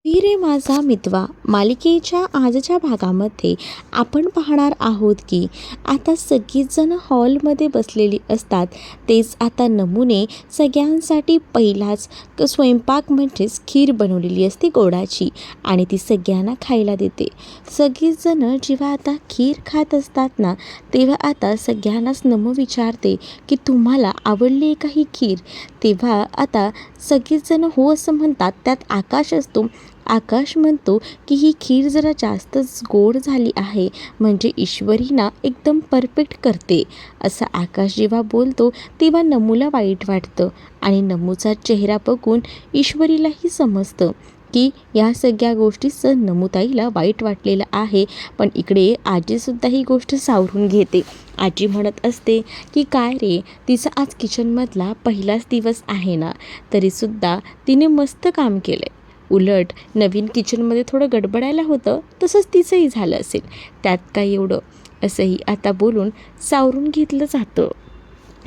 "मी रे माझा मितवा" मालिकेच्या आजच्या भागामध्ये आपण पाहणार आहोत की आता सगळीच जण हॉलमध्ये बसलेली असतात. तेच आता नमूने सगळ्यांसाठी पहिलाच स्वयंपाक म्हणजेच खीर बनवलेली असते गोडाची आणि ती सगळ्यांना खायला देते. सगळीच जण जेव्हा आता खीर खात असतात ना, तेव्हा आता सगळ्यांनाच नमू विचारते की तुम्हाला आवडली का ही खीर? तेव्हा आता सगळीच जण हो असं म्हणतात. त्यात आकाश असतो. आकाश म्हणतो की ही खीर जरा जास्तच गोड झाली आहे, म्हणजे ईश्वरी ना एकदम परफेक्ट करते. असं आकाश जेव्हा बोलतो तेव्हा नमूला वाईट वाटतं आणि नमूचा चेहरा बघून ईश्वरीलाही समजतं की या सगळ्या गोष्टीचं नमूताईला वाईट वाटलेलं आहे. पण इकडे आजीसुद्धा ही गोष्ट सावरून घेते. आजी म्हणत असते की काय रे, तिचा आज किचनमधला पहिलाच दिवस आहे ना, तरीसुद्धा तिने मस्त काम केलं. उलट नवीन किचनमध्ये थोडं गडबडायला होतं, तसंच तिचंही झालं असेल, त्यात काय एवढं, असंही आता बोलून सावरून घेतलं जातं.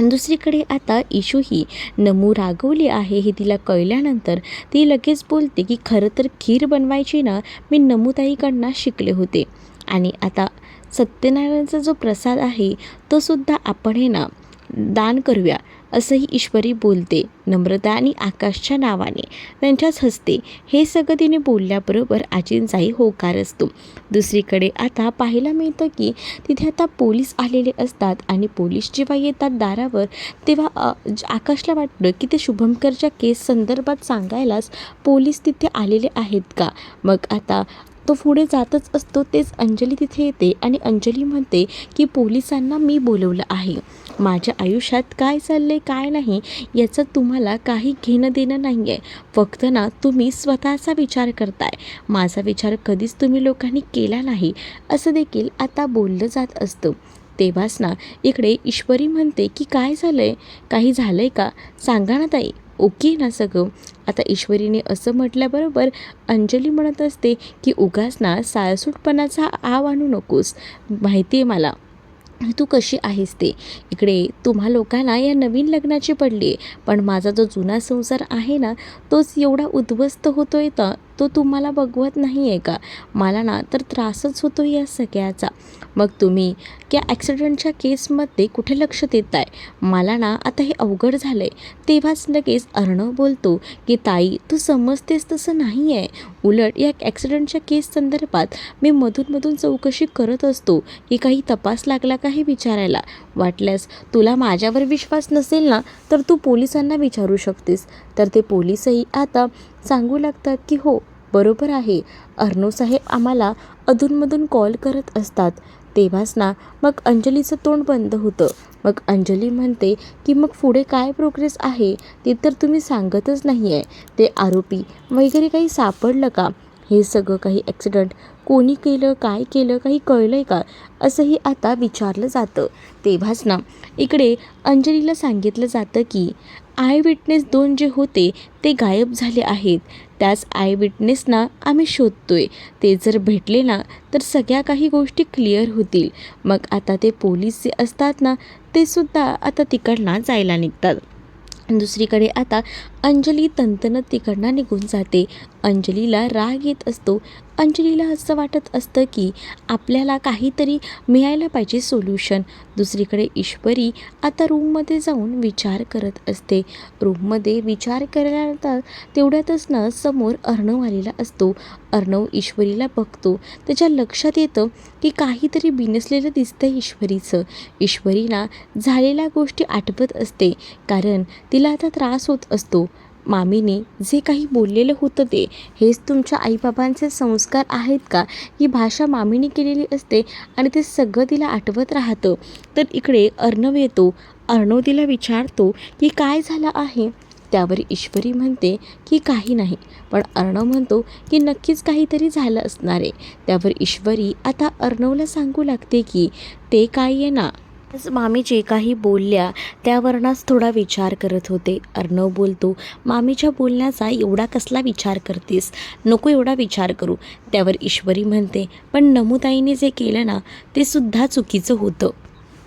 दुसरीकडे आता इशूही नमू रागवली आहे हे तिला कळल्यानंतर ती लगेच बोलते की खरं तर खीर बनवायची ना मी नमूताईकडनं शिकले होते आणि आता सत्यनारायणचा जो प्रसाद आहे तो सुद्धा आपण हे ना दान करूया, असंही ईश्वरी बोलते नम्रता आणि आकाशच्या नावाने त्यांच्याच हस्ते. हे सगळं तिने बोलल्याबरोबर आजींचाही होकार असतो. दुसरीकडे आता पाहायला मिळतं की तिथे आता पोलीस आलेले असतात आणि पोलीस जेव्हा येतात दारावर तेव्हा आकाशला वाटतं की ते शुभंकरच्या केस संदर्भात सांगायलाच पोलीस तिथे आलेले आहेत का. मग आता तो पुढे जातच असतो. तेच अंजली तिथे येते आणि अंजली म्हणते की पोलिसांना मी बोलवलं आहे. माझ्या आयुष्यात काय चाललंय काय नाही याचं तुम्हाला काही घेणं देणं नाही आहे. फक्त ना तुम्ही स्वतःचा विचार करताय, माझा विचार कधीच तुम्ही लोकांनी केला नाही, असं देखील आता बोललं जात असतं. तेव्हाच ना इकडे ईश्वरी म्हणते की काय झालंय, काही झालंय का, सांगा ना ताई, ओके ना सगळं. आता ईश्वरीने असं म्हटल्याबरोबर अंजली म्हणत असते की उगाच ना साळसूटपणाचा आव आणू नकोस, माहिती आहे मला तू कशी आहेस ते. इकडे तुम्हा लोकांना या नवीन लग्नाची पडली आहे, पण माझा जो जुना संसार आहे ना तोच एवढा उद्ध्वस्त होतोय तर तो तुम्हाला बघवत नाही आहे का. मला ना तर त्रासच होतो या सगळ्याचा. मग तुम्ही त्या ॲक्सिडेंटच्या केसमध्ये कुठे लक्ष देत आहे, मला ना आता हे अवघड झालं आहे. तेव्हाच लगेच अर्णव बोलतो की ताई तू समजतेस तसं नाही आहे. उलट या ॲक्सिडेंटच्या केस संदर्भात मी मधून चौकशी करत असतो की काही तपास लागला का हे विचारायला. वाटल्यास तुला माझ्यावर विश्वास नसेल ना तर तू पोलिसांना विचारू शकतेस. तर ते पोलीसही आता सांगू लागतात की हो बरोबर आहे, अर्णव साहेब आम्हाला अधूनमधून कॉल करत असतात. तेव्हाच ना मग अंजलीचं तोंड बंद होतं. मग अंजली म्हणते की मग पुढे काय प्रोग्रेस आहे ते तर तुम्ही सांगतच नाही आहे. ते आरोपी वगैरे काही सापडलं का, हे सगळं काही ॲक्सिडेंट कोणी केलं काय केलं काही कळलं आहे का, असंही आता विचारलं जातं. तेव्हाच ना इकडे अंजलीला सांगितलं जातं की आय विटनेस 2 जे होते ते गायब झाले आहेत. त्याच आय विटनेसना आम्ही शोधतोय. ते जर भेटले ना तर सगळ्या काही गोष्टी क्लिअर होतील. मग आता ते पोलीस जे असतात ना ते सुद्धा आता तिकडनं जायला निघतात. दुसरीकडे आता अंजली तणतणत तिकडनं निघून जाते. अंजलीला राग येत असतो. अंजलीला असं वाटत असतं की आपल्याला काहीतरी मिळायला पाहिजे सोल्युशन. दुसरीकडे ईश्वरी आता रूममध्ये जाऊन विचार करत असते. रूममध्ये विचार केल्यानंतर तेवढ्यातच ना समोर अर्णव आलेला असतो. अर्णव ईश्वरीला बघतो. त्याच्या लक्षात येतं की काहीतरी बिनसलेलं दिसतं ईश्वरीचं. ईश्वरीला झालेल्या गोष्टी आठवत असते, कारण तिला आता त्रास होत असतो. मामीने जे काही बोललेलं होतं ते हेच तुमच्या आईबाबांचे संस्कार आहेत का, ही भाषा मामीने केलेली असते आणि ते सगळं तिला आठवत राहतं. तर इकडे अर्णव येतो. अर्णव तिला विचारतो की काय झालं आहे. त्यावर ईश्वरी म्हणते की काही नाही. पण अर्णव म्हणतो की नक्कीच काहीतरी झालं असणार आहे. त्यावर ईश्वरी आता अर्णवला सांगू लागते की ते काय आहे ना, आज मामी जे काही बोलल्या त्यावरच थोडा विचार करत होते. अर्णव बोलतो मामीच्या बोलण्याचा एवढा कसला विचार करतेस, नको एवढा विचार करू. त्यावर ईश्वरी म्हणते पण नमूताईने जे केलं ना ते सुद्धा चुकीचं होतं.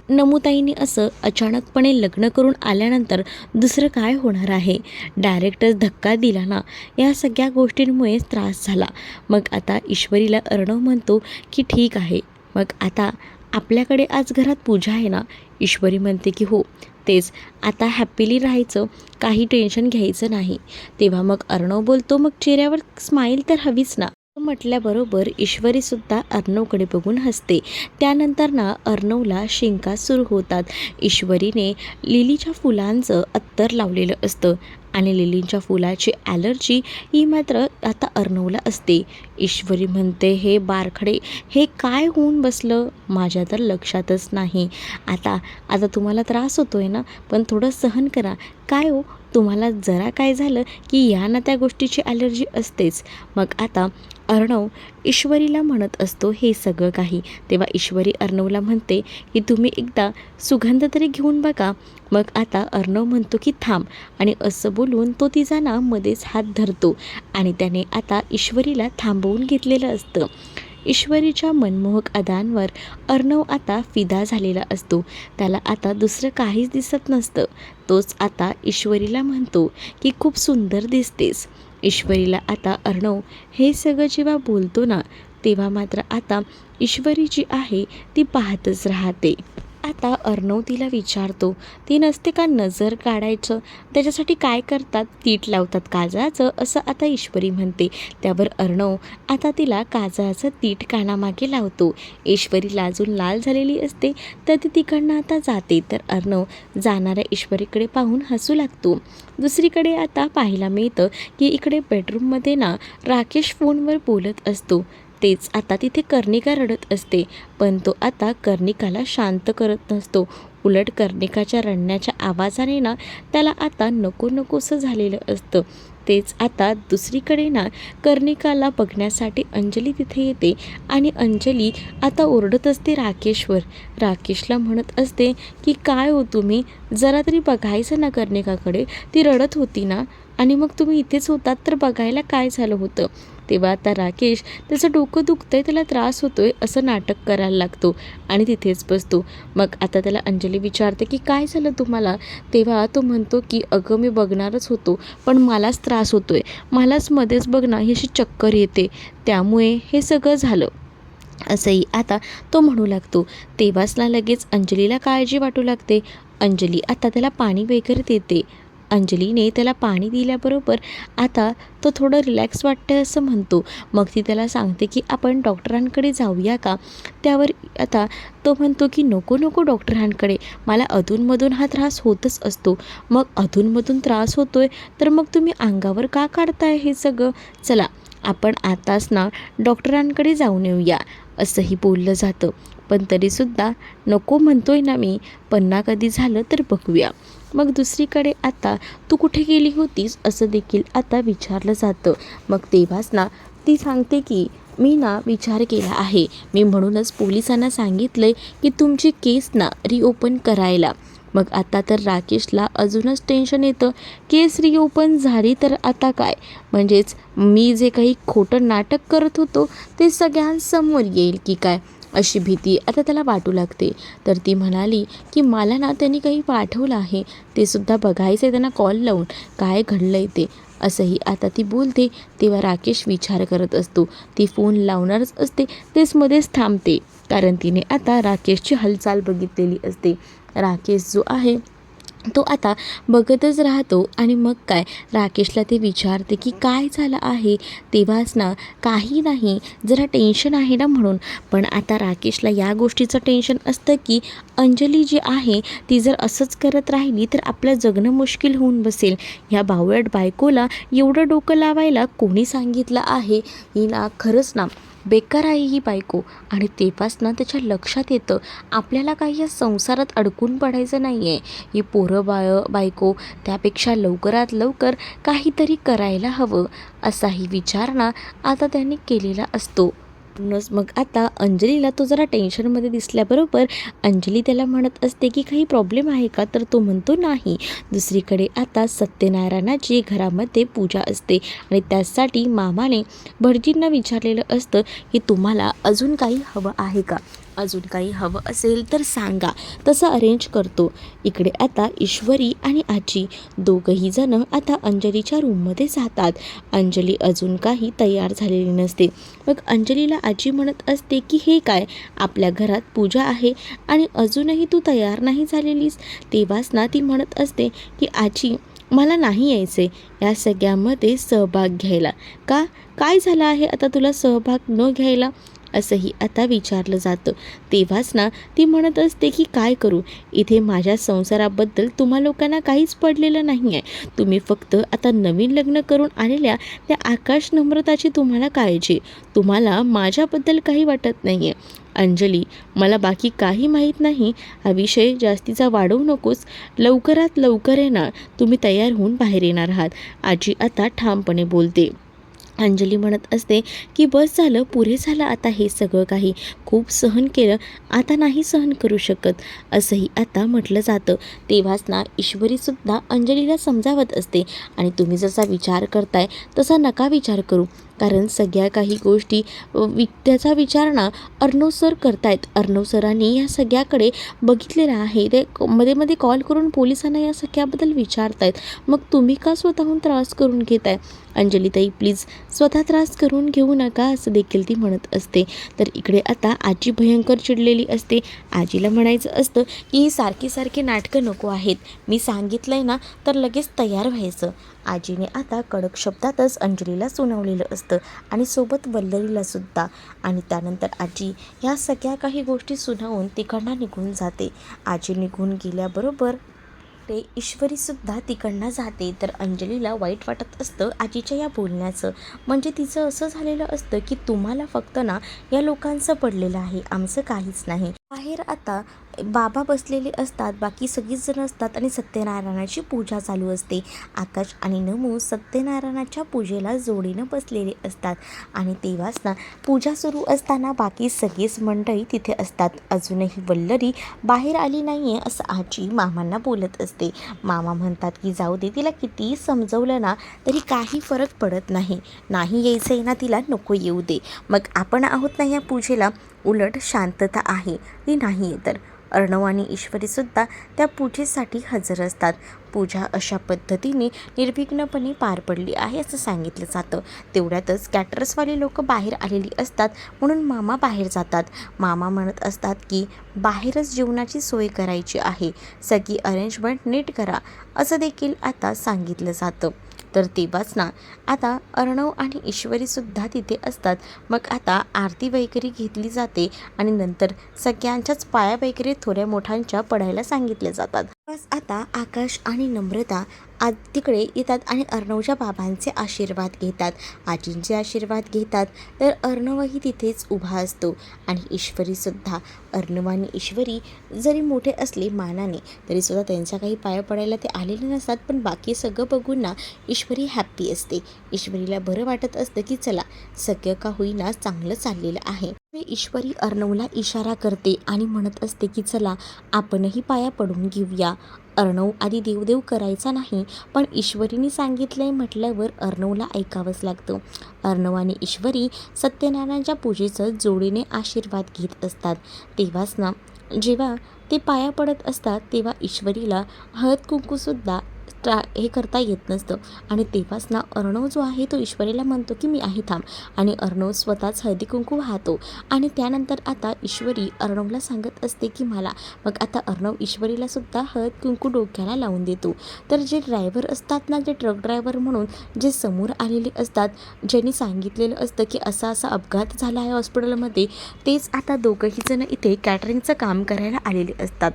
नमुताईने असं अचानकपणे लग्न करून आल्यानंतर दुसरं काय होणार आहे. डायरेक्टच धक्का दिला ना, या सगळ्या गोष्टींमुळे त्रास झाला. मग आता ईश्वरीला अर्णव म्हणतो की ठीक आहे, मग आता आपल्याकडे आज घरात पूजा आहे ना. ईश्वरी म्हणते की हो तेच, आता हॅपीली राहायचं, काही टेन्शन घ्यायचं नाही. तेव्हा मग अर्णव बोलतो मग चेहऱ्यावर स्माईल तर हवीच ना. म्हटल्याबरोबर ईश्वरीसुद्धा अर्णवकडे बघून हसते. त्यानंतर ना अर्णवला शिंका सुरू होतात. ईश्वरीने लिलीच्या फुलांचं अत्तर लावलेलं असतं आणि लिलीच्या फुलाची ॲलर्जी ही मात्र आता अर्णवला असते. ईश्वरी म्हणते हे बारखडे, हे काय होऊन बसलं, माझ्या तर लक्षातच नाही. आता आता तुम्हाला त्रास होतोय ना, पण थोडं सहन करा. काय हो, तुम्हाला जरा काय झालं की या ना त्या गोष्टीची ॲलर्जी असतेच. मग आता अर्णव ईश्वरीला म्हणत असतो हे सगळं काही. तेव्हा ईश्वरी अर्णवला म्हणते की तुम्ही एकदा सुगंध तरी घेऊन बघा. मग आता अर्णव म्हणतो की थांब, आणि असं बोलून तो तिचा ना मध्येच हात धरतो आणि त्याने आता ईश्वरीला थांबवून घेतलेलं असतं. ईश्वरीच्या मनमोहक अदांवर अर्णव आता फिदा झालेला असतो. त्याला आता दुसरं काहीच दिसत नसतं. तोच आता ईश्वरीला म्हणतो की खूप सुंदर दिसतेस. ईश्वरीला आता अर्णव हे सगळं जेव्हा बोलतो ना, तेव्हा मात्र आता ईश्वरी जी आहे ती पाहतच राहते. आता अर्णव तिला विचारतो, ती नसते का नजर काढायचं, त्याच्यासाठी काय करतात, तीट लावतात काजळाचं, असं आता ईश्वरी म्हणते. त्यावर अर्णव आता तिला काजळाचं तीट कानामागे लावतो. ईश्वरी लाजून लाल झालेली असते, तर ती तिकडनं आता जाते. तर अर्णव जाणाऱ्या ईश्वरीकडे पाहून हसू लागतो. दुसरीकडे आता पाहायला मिळतं की इकडे बेडरूममध्ये ना राकेश फोनवर बोलत असतो. तेच आता तिथे कर्णिका रडत असते, पण तो आता कर्णिकाला शांत करत नसतो. उलट कर्णिकाच्या रडण्याच्या आवाजाने ना त्याला आता नको नकोसं झालेलं असतं. तेच आता दुसरीकडे ना कर्णिकाला बघण्यासाठी अंजली तिथे येते आणि अंजली आता ओरडत असते राकेशवर. राकेशला म्हणत असते की काय हो तुम्ही, जरा तरी बघायचं ना कर्णिकाकडे, ती रडत होती ना, आणि मग तुम्ही इथेच होतात तर बघायला काय झालं होतं. तेव्हा आता राकेश त्याचं डोकं दुखतंय, त्याला त्रास होतोय असं नाटक करायला लागतो आणि तिथेच बसतो. मग आता त्याला अंजली विचारते की काय झालं तुम्हाला. तेव्हा तो म्हणतो की अगं मी बघणारच होतो, पण मलाच त्रास होतोय, मलाच मध्येच बघ ना ही अशी चक्कर येते, त्यामुळे हे सगळं झालं असंही आता तो म्हणू लागतो. तेव्हाच ना लगेच अंजलीला काळजी वाटू लागते. अंजली आता त्याला पाणी वगैरे देते. अंजलीने त्याला पाणी दिल्याबरोबर आता तो थोडं रिलॅक्स वाटतं असं म्हणतो. मग ती त्याला सांगते की आपण डॉक्टरांकडे जाऊया का. त्यावर आता तो म्हणतो की नको नको डॉक्टरांकडे, मला अधूनमधून हा त्रास होतच असतो. मग अधूनमधून त्रास होतोय तर मग तुम्ही अंगावर का काढताय हे सगळं, चला आपण आताच ना डॉक्टरांकडे जाऊन येऊया असंही बोललं जातं. पण तरीसुद्धा नको म्हणतोय ना मी, पुन्हा कधी झालं तर बघूया. मग दुसरीकडे आता तू कुठे गेली होतीस असं देखील आता विचारलं जातं. मग तेव्हाच ना ती सांगते की मी ना विचार केला आहे, मी म्हणूनच पोलिसांना सांगितलं की तुमची केस ना रिओपन करायला. मग आता तर राकेशला अजूनच टेन्शन येतं. केस रिओपन झाली तर आता काय, म्हणजेच मी जे काही खोटं नाटक करत होतो ते सगळ्यांसमोर येईल की काय, अशी भीती आता त्याला वाटू लागते. तर ती म्हणाली की मला ना त्यांनी काही पाठवलं आहे, ते सुद्धा बघायचं आहे, त्यांना कॉल लावून काय घडलं आहे ते, असंही आता ती बोलते. तेव्हा राकेश विचार करत असतो. ती फोन लावणारच असते, तेच मध्येच थांबते, कारण तिने आता राकेशची हालचाल बघितलेली असते. राकेश जो आहे तो आता बघतच राहतो आणि मग काय राकेशला ते विचारते की काय झालं आहे. तेव्हाच ना काही नाही, जरा टेन्शन आहे ना म्हणून. पण आता राकेशला या गोष्टीचं टेन्शन असतं की अंजली जी आहे ती जर असंच करत राहिली तर आपलं जगणं मुश्किल होऊन बसेल. ह्या बावळट बायकोला एवढं डोकं लावायला कोणी सांगितलं आहे, ही ना खरंच ना बेकार आहे ही बायको. आणि तेव्हाच ना त्याच्या लक्षात येतं आपल्याला काही या संसारात अडकून पडायचं नाही आहे, ही पोरं बायको, त्यापेक्षा लवकरात लवकर काहीतरी करायला हवं असाही विचार ना आता त्यांनी केलेला असतो. मग आता अंजलीला तो जरा टेन्शनमध्ये दिसल्याबरोबर अंजली त्याला म्हणत असते की काही प्रॉब्लेम आहे का, तर तो म्हणतो नाही. दुसरीकडे आता सत्यनारायणाची घरामध्ये पूजा असते आणि त्यासाठी मामाने भटजींना विचारलेलं असतं की तुम्हाला अजून काही हवं आहे का. अजून काही हवं असेल तर सांगा, तसं अरेंज करतो. इकडे आता ईश्वरी आणि आजी दोघंही जण आता अंजलीच्या रूममध्ये जातात. अंजली अजून काही तयार झालेली नसते. मग अंजलीला आजी म्हणत असते की हे काय, आपल्या घरात पूजा आहे आणि अजूनही तू तयार नाही झालेलीस. तेव्हाच ना ती म्हणत असते की आजी, मला नाही यायचे या सगळ्यामध्ये सहभाग घ्यायला. का, काय झालं आहे आता तुला सहभाग न घ्यायला, असंही आता विचारलं जातं. तेव्हाच ना ती म्हणत असते की काय करू, इथे माझ्या संसाराबद्दल तुम्हा लोकांना काहीच पडलेलं नाही आहे. तुम्ही फक्त आता नवीन लग्न करून आलेल्या त्या आकाश नम्रताची तुम्हाला काळजी, तुम्हाला माझ्याबद्दल काही वाटत नाही आहे. अंजली, मला बाकी काही माहीत नाही, हा विषय जास्तीचा वाढवू नकोस. लवकरात लवकर येणार, तुम्ही तयार होऊन बाहेर येणार आहात, आजी आता ठामपणे बोलते. अंजली म्हणत असते की बस झालं, पुरे झालं आता हे सगळं काही, खूप सहन केलं, आता नाही सहन करू शकत, असंही आता म्हटलं जातं. तेव्हाच ना ईश्वरीसुद्धा अंजलीला समजावत असते आणि तुम्ही जसा विचार करताय तसा नका विचार करू, कारण सगळ्या काही गोष्टी त्याचा विचार ना अर्णव सर करतायत. अर्णव सरांनी या सगळ्याकडे बघितलेलं आहे. ते मध्ये मध्ये कॉल करून पोलिसांना या सगळ्याबद्दल विचारतायत. मग तुम्ही का स्वतःहून त्रास करून घेताय? अंजलीताई प्लीज स्वतः त्रास करून घेऊ नका, असं देखील ती म्हणत असते. तर इकडे आता आजी भयंकर चिडलेली असते. आजीला म्हणायचं असतं की ही सारखी सारखी नाटकं नको आहेत, मी सांगितलंय ना तर लगेच तयार व्हायचं. आजीने आता कडक शब्दातच अंजलीला सुनावलेलं असतं आणि सोबत वल्लरीला सुद्धा. आणि त्यानंतर आजी ह्या सगळ्या काही गोष्टी सुनावून तिकडनं निघून जाते. आजी निघून गेल्याबरोबर ते ईश्वरीसुद्धा तिकडनं जाते. तर अंजलीला वाईट वाटत असतं आजीच्या या बोलण्याचं. म्हणजे तिचं असं झालेलं असतं की तुम्हाला फक्त ना या लोकांचं पडलेलं आहे, आमचं काहीच नाही. बाहेर आता बाबा बसलेले असतात, बाकी सगळीच जण असतात आणि सत्यनारायणाची पूजा चालू असते. आकाश आणि नमू सत्यनारायणाच्या पूजेला जोडीनं बसलेले असतात आणि तेव्हाच ना पूजा सुरू असताना बाकी सगळीच मंडळी तिथे असतात. अजूनही वल्लरी बाहेर आली नाही आहे असं आजी मामांना बोलत असते. मामा म्हणतात की जाऊ दे, तिला कितीही समजवलं ना तरी काही फरक पडत नाही, नाही यायचं आहे ना तिला, नको येऊ दे. मग आपण आहोत ना या पूजेला, उलट शांतता आहे, ती नाही आहे. तर अर्णव आणि ईश्वरीसुद्धा त्या पूजेसाठी हजर असतात. पूजा अशा पद्धतीने निर्विघ्नपणे पार पडली आहे असं सांगितलं जातं. तेवढ्यातच कॅटरर्सवाले लोक बाहेर आलेली असतात, म्हणून मामा बाहेर जातात. मामा म्हणत असतात की बाहेरच जेवणाची सोय करायची आहे, सगळी अरेंजमेंट नीट करा, असं देखील आता सांगितलं जातं. तर तेव्हाच ना आता अर्णव आणि ईश्वरीसुद्धा तिथे असतात. मग आता आरती वगैरे घेतली जाते आणि नंतर सगळ्यांच्याच पाया वगैरे थोड्या मोठ्यांच्या पडायला सांगितले जातात. बस आता आकाश आणि नम्रता तिकडे येतात आणि अर्णवच्या बाबांचे आशीर्वाद घेतात, आजींचे आशीर्वाद घेतात. तर अर्णवही तिथेच उभा असतो आणि ईश्वरीसुद्धा. अर्णव आणि ईश्वरी जरी मोठे असले मानाने तरीसुद्धा त्यांच्या काही पाया पडायला ते आलेले नसतात. पण बाकी सगळं बघून ना ईश्वरी हॅप्पी असते. ईश्वरीला बरं वाटत असतं की चला सगळं का होईना चांगलं चाललेलं आहे. ईश्वरी अर्णवला इशारा करते आणि म्हणत असते की चला आपणही पाया पडून घेऊया. अर्णव आधी देवदेव करायचा नाही, पण ईश्वरीने सांगितलंय म्हटल्यावर अर्णवला ऐकावंच लागतं. अर्णव आणि ईश्वरी सत्यनारायणाच्या पूजेचं जोडीने आशीर्वाद घेत असतात. तेव्हाच ना जेव्हा ते पाया पडत असतात तेव्हा ईश्वरीला हळद कुंकूसुद्धा हे करता येत नसतं आणि तेव्हाच ना अर्णव जो आहे तो ईश्वरीला म्हणतो की मी आहे थांब, आणि अर्णव स्वतःच हळदी कुंकू वाहतो. आणि त्यानंतर आता ईश्वरी अर्णवला सांगत असते की मला. मग आता अर्णव ईश्वरीला सुद्धा हळद कुंकू डोक्याला लावून देतो. तर जे ड्रायव्हर असतात ना, जे ट्रक ड्रायव्हर म्हणून जे समोर आलेले असतात, ज्यांनी सांगितलेलं असतं की असा असा अपघात झाला आहे हॉस्पिटलमध्ये, तेच आता दोघंही जण इथे कॅटरिंगचं काम करायला आलेले असतात.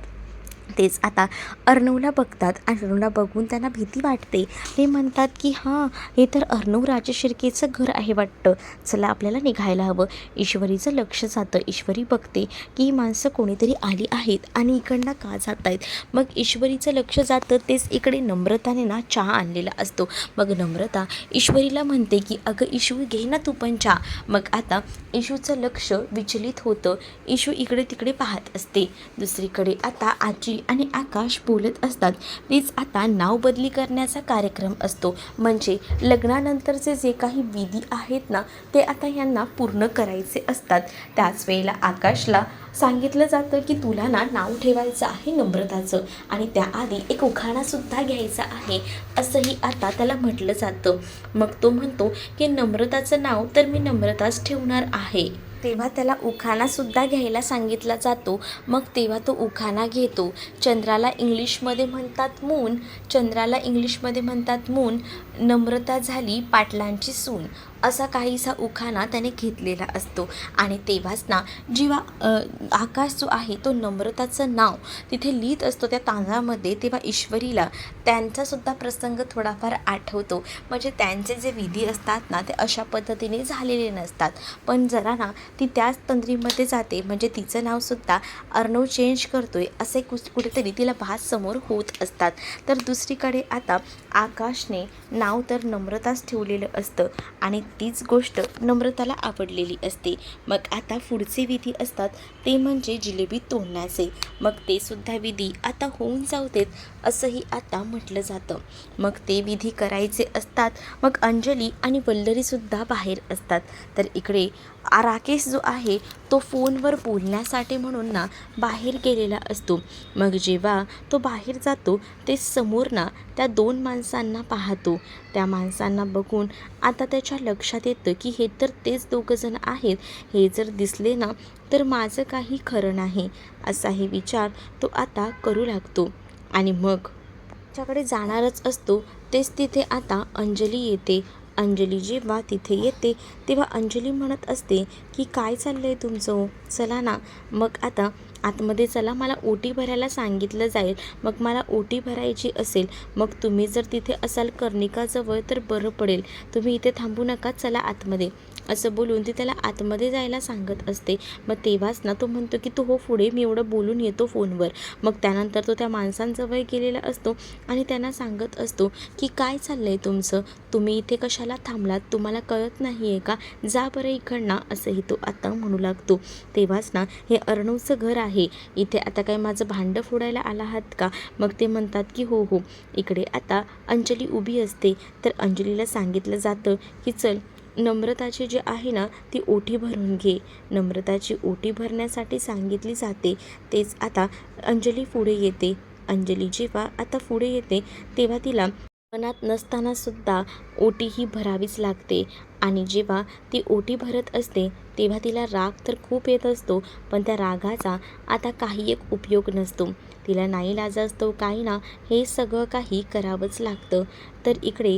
तेच आता अर्णवला बघतात आणि अर्णवला बघून त्यांना भीती वाटते. ते म्हणतात की हां, हे तर अर्णव राजशिर्केचं घर आहे वाटतं, चला आपल्याला निघायला हवं. ईश्वरीचं लक्ष जातं. ईश्वरी बघते की ही माणसं कोणीतरी आली आहेत आणि इकडनं का जात आहेत. मग ईश्वरीचं लक्ष जातं. तेच इकडे नम्रताने ना चहा आणलेला असतो. मग नम्रता ईश्वरीला म्हणते की अगं ईशू घे ना तू पण चहा. मग आता ईशूचं लक्ष विचलित होतं. ईशू इकडे तिकडे पाहत असते. दुसरीकडे आता आजी आणि आकाश बोलत असतात. प्लीज आता नाव बदली करण्याचा कार्यक्रम असतो, म्हणजे लग्नानंतरचे जे काही विधी आहेत ना ते आता यांना पूर्ण करायचे असतात. त्याच वेळेला आकाशला सांगितलं जातं की तुला ना नाव ठेवायचं आहे नम्रताचं, आणि त्याआधी एक उखाणासुद्धा घ्यायचा आहे असंही आता त्याला म्हटलं जातं. मग तो म्हणतो की नम्रताचं नाव तर मी नम्रताच ठेवणार आहे. तेव्हा त्याला उखाणासुद्धा घ्यायला सांगितला जातो. मग तेव्हा तो उखाणा घेतो. चंद्राला इंग्लिशमध्ये म्हणतात मून, चंद्राला इंग्लिशमध्ये म्हणतात मून, नम्रता झाली पाटलांची सून, असा काहीसा उखाणा त्याने घेतलेला असतो. आणि तेव्हाच ना जेव्हा आकाश जो आहे तो नम्रताचं नाव तिथे लिहित असतो त्या तांदळामध्ये, तेव्हा ईश्वरीला त्यांचासुद्धा प्रसंग थोडाफार आठवतो. म्हणजे त्यांचे जे विधी असतात ना ते अशा पद्धतीने झालेले नसतात, पण जरा ना ती त्याच तंद्रीमध्ये जाते, म्हणजे तिचं नावसुद्धा अर्णव चेंज करतोय असे कुठेतरी तिला भास समोर होत असतात. तर दुसरीकडे आता आकाशने नाव तर नम्रताच ठेवलेलं असतं आणि तीच गोष्ट नम्रताला आवडलेली असते. मग आता पुढचे विधी असतात ते म्हणजे जिलेबी तोडण्याचे. मग ते सुद्धा विधी आता होऊन जाऊ देत असंही आता म्हटलं जातं. मग ते विधी करायचे असतात. मग अंजली आणि वल्लरीसुद्धा बाहेर असतात. तर इकडे राकेश जो आहे तो फोनवर बोलण्यासाठी म्हणून ना बाहेर गेलेला असतो. मग जेव्हा तो बाहेर जातो ते समोर ना त्या 2 माणसांना पाहतो. त्या माणसांना बघून आता त्याच्या लक्षात येतं की हे तर तेच 2 जण आहेत. हे जर दिसले ना तर माझं काही खरं नाही, असाही विचार तो आता करू लागतो. आणि मग त्याच्याकडे जाणारच असतो तेच तिथे आता अंजली येते. अंजली जेव्हा तिथे येते तेव्हा अंजली म्हणत असते की काय चाललं आहे तुमचं, चला ना मग आता आतमध्ये चला, मला ओटी भरायला सांगितलं जाईल. मग मला ओटी भरायची असेल, मग तुम्ही जर तिथे असाल कर्णिकाजवळ तर बरं पडेल, तुम्ही इथे थांबू नका, चला आतमध्ये, असं बोलून ती त्याला आतमध्ये जायला सांगत असते. मग तेव्हाच ना तो म्हणतो की तू हो पुढे, मी एवढं बोलून येतो फोनवर. मग त्यानंतर तो त्या माणसांजवळ गेलेला असतो आणि त्यांना सांगत असतो की काय चाललं आहे तुमचं, तुम्ही इथे कशाला थांबलात, तुम्हाला कळत नाही आहे का, जा बरं इकडनं, असंही तो आता म्हणू लागतो. तेव्हाच ना हे अर्णवचं घर आहे, इथे आता काय माझं भांडं फोडायला आला आहात का. मग ते म्हणतात की हो हो. इकडे आता अंजली उभी असते. तर अंजलीला सांगितलं जातं की चल नम्रताची जी आहे ना ती ओटी भरून घे. नम्रताची ओटी भरण्यासाठी सांगितली जाते. तेच आता अंजली पुढे येते. अंजली जेव्हा आता पुढे येते तेव्हा तिला मनात नसतानासुद्धा ओटी ही भरावीच लागते. आणि जेव्हा ती ओटी भरत असते तेव्हा तिला राग तर खूप येत असतो, पण त्या रागाचा आता काही एक उपयोग नसतो. तिला नाईलाजास्तव काही ना हे सगळं काही करावंच लागतं. तर इकडे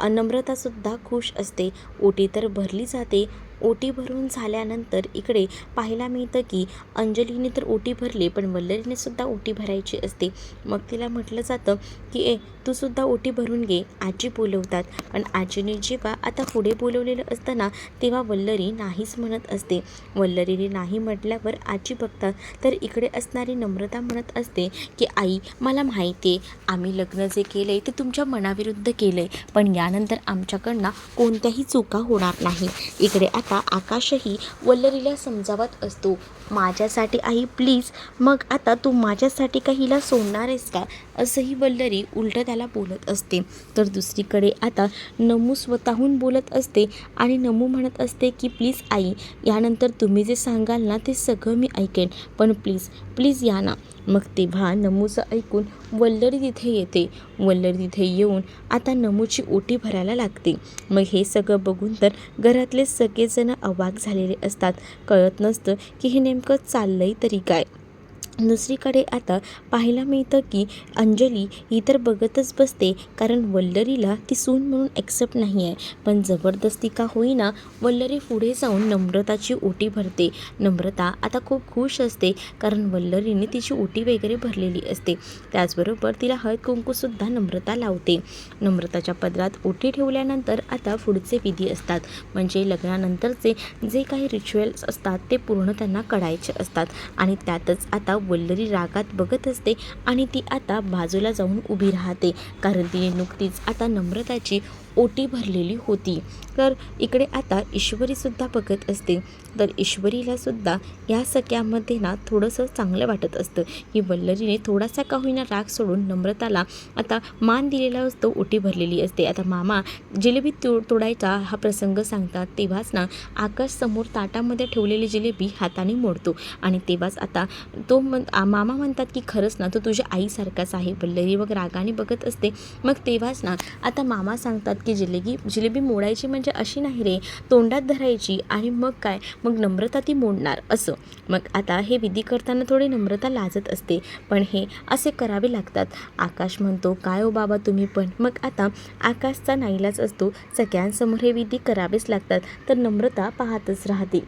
नम्रतासुद्धा खुश असते. ओटी तर भरली जाते. ओटी भरून झाल्यानंतर इकडे पाहायला मिळतं की अंजलीने तर ओटी भरली, पण वल्लरीने सुद्धा ओटी भरायची असते. मग तिला म्हटलं जातं की तू सुद्धा ओटी भरून घे, आजी बोलवतात. पण आजीने जेव्हा आता पुढे बोलवलेलं असतं ना तेव्हा वल्लरी नाहीच म्हणत असते. वल्लरीने नाही म्हटल्यावर आजी बघतात तर इकडे असणारी नम्रता म्हणत असते की आई, मला माहिती आहे आम्ही लग्न जे केलं आहे ते तुमच्या मनाविरुद्ध केलं आहे, पण यानंतर आमच्याकडनं कोणत्याही चुका होणार नाही. इकडे आता आकाशही वल्लरीला समजावत असतो, माझ्यासाठी आई प्लीज, मग आता तू माझ्यासाठी का हिला सोडणार आहेस का, असंही वल्लरी उलटं त्याला बोलत असते. तर दुसरीकडे आता नमू स्वतःहून बोलत असते आणि नमू म्हणत असते की प्लीज आई, यानंतर तुम्ही जे सांगाल ना ते सगळं मी ऐकेन, पण प्लीज प्लीज या ना. मग तेव्हा नमूचं ऐकून वल्लरी तिथे येते. वल्लरी तिथे येऊन आता नमूची ओटी भरायला लागते. मग हे सगळं बघून तर घरातले सगळेजण अवाक झालेले असतात. कळत नसतं की हे नेमकं चाललंय तरी काय. दुसरीकडे आता पाहायला मिळतं की अंजली ही तर बघतच बसते, कारण वल्लरीला ती सून म्हणून ॲक्सेप्ट नाही आहे. पण जबरदस्ती का होईना वल्लरी पुढे जाऊन नम्रताची ओटी भरते. नम्रता आता खूप खुश असते, कारण वल्लरीने तिची ओटी वगैरे भरलेली असते. त्याचबरोबर तिला हळद कुंकूसुद्धा नम्रता लावते. नम्रताच्या पदरात ओटी ठेवल्यानंतर आता पुढचे विधी असतात, म्हणजे लग्नानंतरचे जे काही रिच्युअल्स असतात ते पूर्ण त्यांना करायचे असतात. आणि त्यातच आता वल्लरी रागात बघत असते आणि ती आता बाजूला जाऊन उभी राहते, कारण तिने नुकतीच आता नम्रताची ओटी भरलेली होती. तर इकडे आता ईश्वरीसुद्धा बघत असते. तर ईश्वरीलासुद्धा या सगळ्यामध्ये ना थोडंसं चांगलं वाटत असतं की वल्लरीने थोडासा का होईना राग सोडून नम्रताला आता मान दिलेला असतो, ओटी भरलेली असते. आता मामा जिलेबी तोडायचा हा प्रसंग सांगतात, तेव्हाच ना आकाश समोर ताटामध्ये ठेवलेली जिलेबी हाताने मोडतो आणि तेव्हाच आता मामा म्हणतात की खरंच ना तो तुझ्या आईसारखाच आहे. वल्लरी मग रागाने बघत असते. मग तेव्हाच ना आता मामा सांगतात की जिलेबी मोडायची म्हणजे अशी नाही रे, तोंडात धरायची आणि मग काय, मग नम्रता ती मोडणार असं. मग आता हे विधी करताना थोडी नम्रता लाजत असते, पण हे असे करावे लागतात. आकाश म्हणतो काय हो बाबा तुम्ही पण. मग आता आकाशचा नाईलाज असतो, सगळ्यांसमोर हे विधी करावेच लागतात. तर नम्रता पाहतच राहते.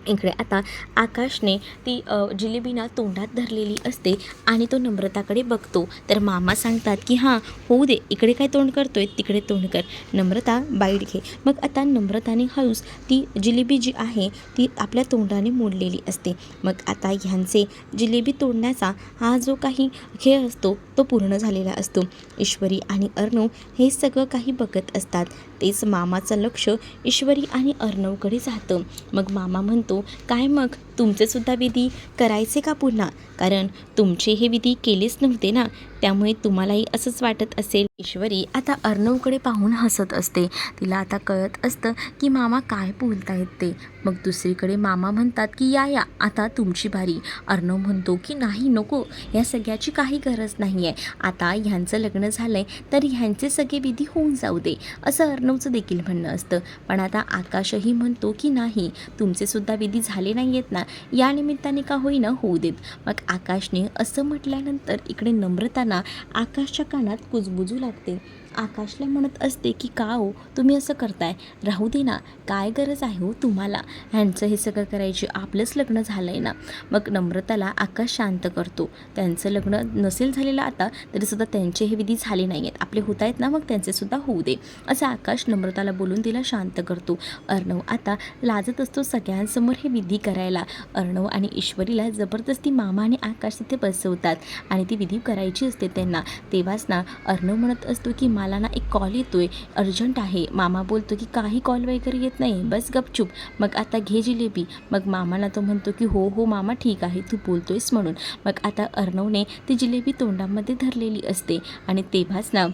इकडे आता आकाशने ती जिलेबी तोंडात धरलेली असते आणि तो नम्रताकडे बघतो. तर मामा सांगतात की हां होऊ दे, इकडे काय तोंड करतोय, तिकडे तोंड कर, नम्रता बाईट घे. मग आता नम्रताने हळूच ती जिलेबी जी आहे ती आपल्या तोंडाने मोडलेली असते. मग आता ह्यांचे जिलेबी तोडण्याचा हा जो काही खेळ असतो तो पूर्ण झालेला असतो. ईश्वरी आणि अर्णव हे सगळं काही बघत असतात. तेच मामाचं लक्ष ईश्वरी आणि अर्णवकडे जातं. मग मामा म्हणतो काय मग तुमचे सुद्धा विधी करायचे का पुन्हा, कारण तुमचे हे विधी केलेच नव्हते ना, त्यामुळे तुम्हालाही असंच वाटत असेल. ईश्वरी आता अर्णवकडे पाहून हसत असते. तिला आता कळत असतं की मामा काय बोलतायत ते. मग दुसरीकडे मामा म्हणतात की या आता तुमची बारी. अर्णव म्हणतो की नाही नको, या सगळ्याची काही गरज नाही आहे, आता ह्यांचं लग्न झालंय तर ह्यांचे सगळे विधी होऊन जाऊ दे, असं अर्णवचं देखील म्हणणं असतं. पण आता आकाशही म्हणतो की नाही, तुमचे सुद्धा विधी झाले नाही आहेत ना, या निमित्ताने का होईना होऊ देत. मग आकाशने असं म्हटल्यानंतर इकडे नम्रताना आकाशच्या कानात कुजबुजू लागते. आकाशला म्हणत असते की का हो तुम्ही असं करताय, राहू दे ना, काय गरज आहे हो तुम्हाला ह्यांचं हे सगळं करायची, आपलंच लग्न झालं आहे ना. मग नम्रताला आकाश शांत करतो. त्यांचं लग्न नसेल झालेलं आता तरीसुद्धा त्यांचे हे विधी झाले नाही आहेत, आपले होत आहेत ना, मग त्यांचेसुद्धा होऊ दे, असं आकाश नम्रताला बोलून तिला शांत करतो. अर्णव आता लाजत असतो सगळ्यांसमोर हे विधी करायला. अर्णव आणि ईश्वरीला जबरदस्ती मामा आणि आकाश तिथे बसवतात आणि ती विधी करायची असते त्यांना. तेव्हाच ना अर्णव म्हणत असतो की मला ना एक कॉल येतोय, अर्जंट आहे. मामा बोलतो की काही कॉल वगैरे येत नाही, बस गपचूप, मग आता घे जिलेबी. मग मामाला तो म्हणतो की हो मामा ठीक आहे, तू बोलतोयस म्हणून. मग आता अर्णवने ती जिलेबी तोंडामध्ये धरलेली असते आणि तेव्हाच ना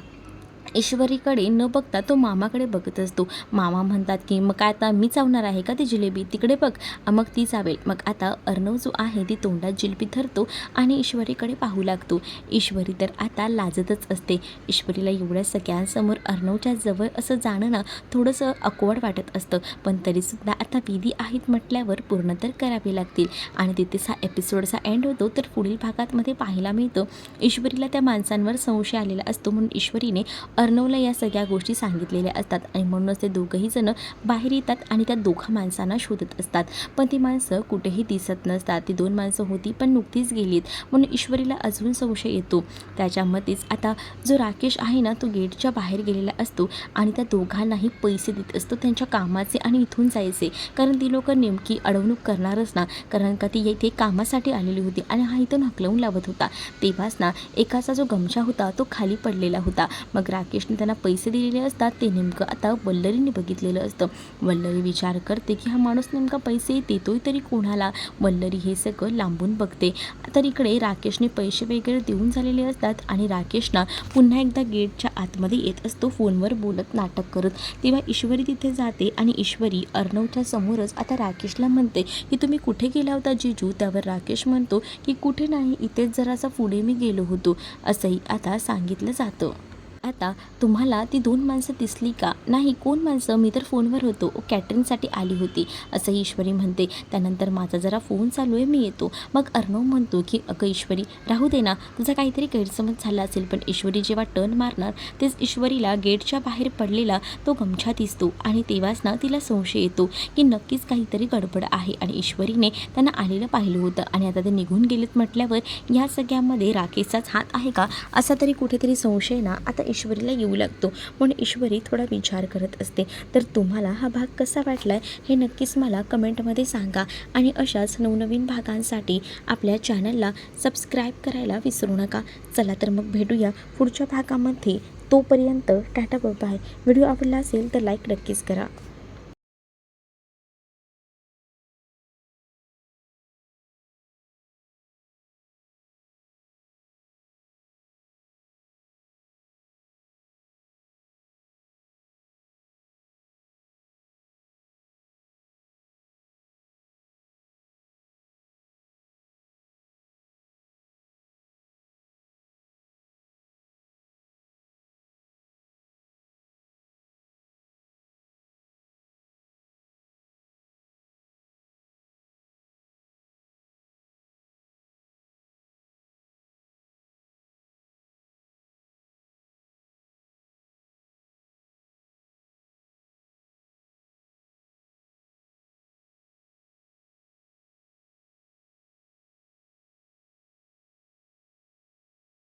ईश्वरीकडे न बघता तो मामाकडे बघत असतो. मामा म्हणतात की मग काय आता मी चावणार आहे का ती जिलेबी, तिकडे बघ. मग ती चावेल. मग आता अर्णव जो आहे ती तोंडात जिलेबी धरतो आणि ईश्वरीकडे पाहू लागतो. ईश्वरी तर आता लाजतच असते. ईश्वरीला एवढ्या सगळ्यांसमोर अर्णवच्या जवळ असं जाणं ना थोडंसं ऑकवर्ड वाटत असतं, पण तरीसुद्धा आता विधी आहेत म्हटल्यावर पूर्ण तर करावे लागतील आणि तिथेच हा एपिसोडचा एंड होतो. तर पुढील भागात पाहायला मिळतं ईश्वरीला त्या माणसांवर संशय आलेला असतो, म्हणून ईश्वरीने अर्णवला या सगळ्या गोष्टी सांगितलेल्या असतात आणि म्हणूनच ते दोघंही जण बाहेर येतात आणि त्या दोघा माणसांना शोधत असतात. पण ती माणसं कुठेही दिसत नसतात. ती 2 माणसं होती पण नुकतीच गेलीत, म्हणून ईश्वरीला अजून संशय येतो. त्याच्यामध्येच आता जो राकेश आहे ना तो गेटच्या बाहेर गेलेला असतो आणि त्या दोघांनाही पैसे देत असतो त्यांच्या कामाचे आणि इथून जायचे, कारण ती लोक नेमकी अडवणूक करणारच ना, कारण का ती येथे कामासाठी आलेली होती आणि हा इथून हकलवून लावत होता. तेव्हाच ना एकाचा जो गमछा होता तो खाली पडलेला होता. मग राकेशने त्यांना पैसे दिलेले असतात ते नेमकं आता वल्लरीने बघितलेलं असतं. वल्लरी विचार करते की हा माणूस नेमका पैसे देतोय तरी कोणाला. वल्लरी हे सगळं लांबून बघते. तर इकडे राकेशने पैसे वगैरे देऊन झालेले असतात आणि राकेशना पुन्हा एकदा गेटच्या आतमध्ये येत असतो फोनवर बोलत नाटक करत. तेव्हा ईश्वरी तिथे जाते आणि ईश्वरी अर्णवच्या समोरच आता राकेशला म्हणते की तुम्ही कुठे गेला होता जीजू. त्यावर राकेश म्हणतो की कुठे नाही, इथेच जरासा पुढे मी गेलो होतो, असंही आता सांगितलं जातं. आता तुम्हाला ती 2 माणसं दिसली का. नाही, कोण माणसं, मी तर फोनवर होतो, कॅटरिंगसाठी आली होती, असं ईश्वरी म्हणते. त्यानंतर माझा जरा फोन चालू आहे, मी येतो. मग अर्णव म्हणतो की अगं ईश्वरी राहू दे ना, तुझा काहीतरी गैरसमज झाला असेल. पण ईश्वरी जेव्हा टर्न मारणार तेच ईश्वरीला गेटच्या बाहेर पडलेला तो गमछा दिसतो आणि तेव्हाच ना तिला संशय येतो की नक्कीच काहीतरी गडबड आहे आणि ईश्वरीने त्यांना आलेलं पाहिलं होतं आणि आता ते निघून गेलेत म्हटल्यावर या सगळ्यामध्ये राकेशचाच हात आहे का, असा तरी कुठेतरी संशय ना आता ईश्वरीला येऊ लागतो. म्हणून ईश्वरी थोडा विचार करत असते. तर तुम्हाला हा भाग कसा वाटलाय हे नक्कीच मला कमेंटमध्ये सांगा आणि अशाच नवनवीन भागांसाठी आपल्या चॅनलला सबस्क्राईब करायला विसरू नका. चला तर मग भेटूया पुढच्या भागामध्ये. तोपर्यंत टाटा बाय. व्हिडिओ आवडला असेल तर लाईक नक्कीच करा.